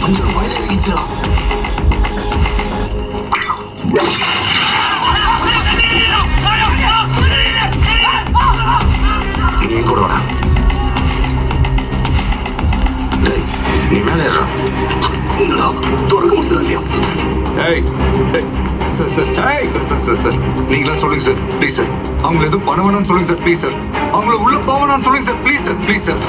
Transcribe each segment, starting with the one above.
கொஞ்சம் வயல இறங்கிச்சுடா. நீ எங்க கூட வாடா. நீ மேல ஏறா. துறக்க முடிச்சதா இல்லையா? சார் நீங்களா சொல்லுங்க சார் ப்ளீஸ் சார். அவங்களை எதுவும் பண்ண வேணாம்னு சொல்லுங்க சார் ப்ளீஸ் சார். அவங்கள உள்ள போவேணாம்னு சொல்லுங்க sir please sir please sir.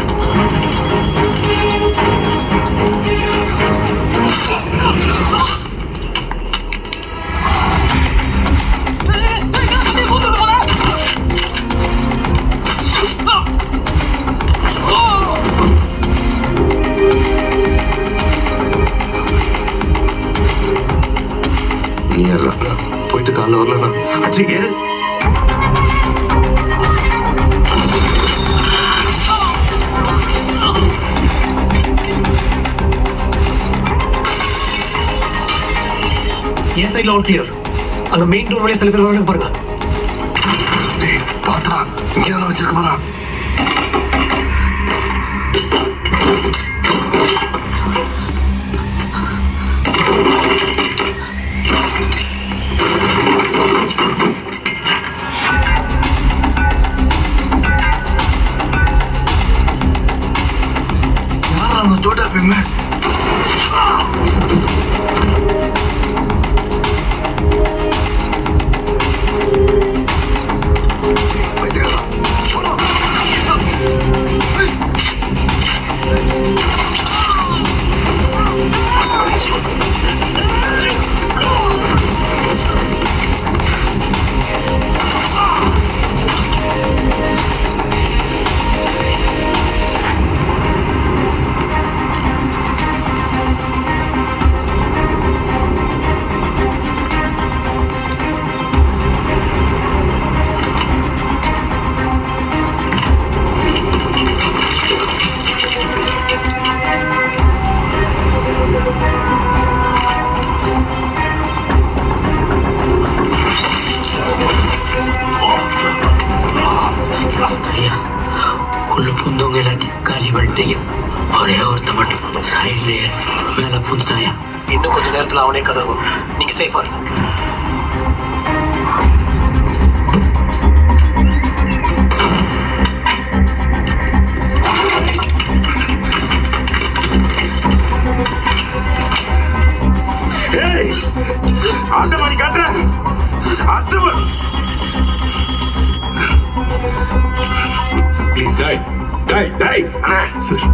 நீ ஏறா. போயிட்டு காலைல வரலண்ணா. அடி ஏறு. என் சைட்ல ஒரு கிளியர். அங்க மெயின் டோர் வழியா சில பேர் வராங்க பாருங்க. பாத்தா இங்கே தான் வச்சிருக்க வரா. யாரா அந்த சோட்டா பீம்? உள்ள புந்தவங்க எல்லாத்தையும் காலி பண்ணிட்டீங்க. ஒரே ஒருத்த மட்டும் சைட்லயே மேல புந்துட்டாயா. இன்னும் கொஞ்ச நேரத்துல அவனே கதறுவான். நீங்க சேஃபா இருங்க. ஆட்டமாடி காட்டுற அத்துவன். ப்ளீஸ்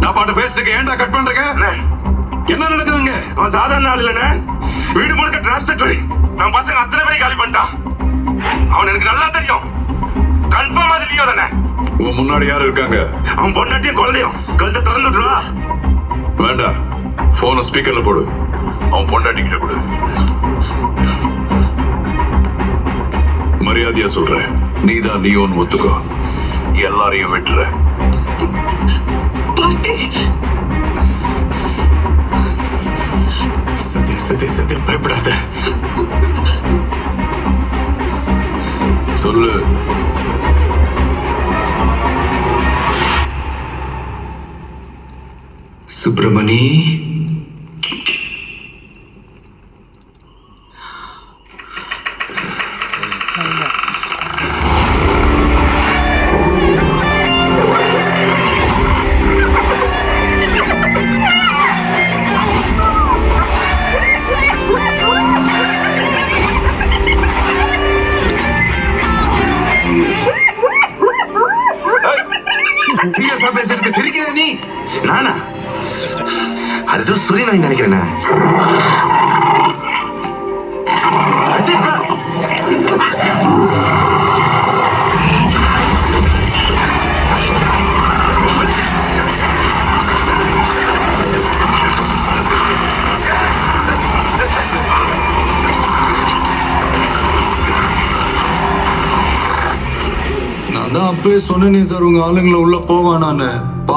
நான் பாட்டு பேசிட்டு ஏன்டா கட் பண்றீங்க? என்ன நடக்குதுங்க? அவன் சாதாரண ஆள் இல்லைண்ணே. வீடு முழுக்க டிரான்ஸ்பர். நான் பசங்க அத்தனை பேரை காலி பண்ணிட்டான். அவன் எனக்கு நல்லா தெரியும். கன்ஃபார்ம் அது லியோ தானே. உன் முன்னாடி யாரு இருக்காங்க? அவன் பொண்டாட்டியும் குழந்தையும். கழுத்தை திறந்து விட்டுருவா. வேண்டாம், போனை ஸ்பீக்கர்ல போடு. அவன் பொண்டாட்டி கிட்ட கொடு. மரியாதையா சொல்றேன், நீதான் லியோன்னு ஒத்துக்கோ. எல்லாரையும் விட்டுற. சத்திய பயப்படாத. சொல்லு. சுப்பிரமணி, சீரியஸா பேசிட்டு சிரிக்கிற நீ? நானா? அதுதான் சூரியன் நினைக்கிறேன். நான் தான் அப்பவே சொன்னேனே சார், உங்க ஆளுங்களை உள்ள போவானான்னு.